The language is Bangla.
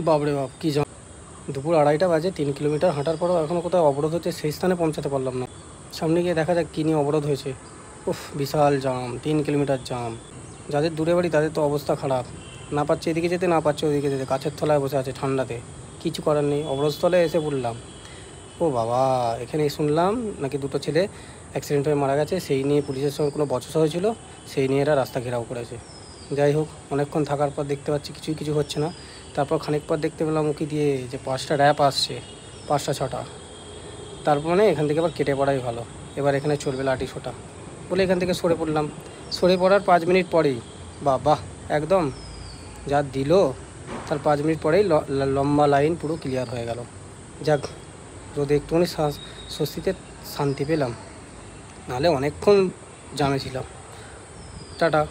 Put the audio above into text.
বাপরে বাপ, কী জাম! দুপুর 2:30টা বাজে, 3 কিলোমিটার হাঁটার পরও এখনও কোথাও অবরোধ হচ্ছে, সেই স্থানে পৌঁছাতে পারলাম না। সামনে গিয়ে দেখা যাক কী নিয়ে অবরোধ হয়েছে। উফ, বিশাল জাম, 3 কিলোমিটার জাম। যাদের দূরে বাড়ি তাদের তো অবস্থা খারাপ, না পাচ্ছে এদিকে যেতে, না পাচ্ছে ওদিকে যেতে, গাছের তলায় বসে আছে ঠান্ডাতে। কিছু করার নেই, অবরোধস্থলে এসে পড়লাম। ও বাবা, এখানে শুনলাম নাকি দুটো ছেলে অ্যাক্সিডেন্ট হয়ে মারা গেছে, সেই নিয়ে পুলিশের সঙ্গে কোনো বচসা হয়েছিল, সেই নিয়ে এরা রাস্তা ঘেরাও করেছে। যাই হোক, অনেকক্ষণ থাকার পর দেখতে পাচ্ছি কিছু হচ্ছে না। তারপর খানিক পর দেখতে পেলাম উকি দিয়ে যে 5টা র্যাপ আসছে, 5টা 6টা। তারপর মানে এখান থেকে আবার কেটে পড়াই ভালো, এবার এখানে চলবে লাঠি ছোটা বলে এখান থেকে সরে পড়লাম। সরে পড়ার 5 মিনিট পরেই বাহ, একদম যা দিল, তার 5 মিনিট পরেই লম্বা লাইন পুরো ক্লিয়ার হয়ে গেল। যাক, রোদে একটুখানি স্বস্তিতে শান্তি পেলাম, নাহলে অনেকক্ষণ জামে ছিলাম। টাটা।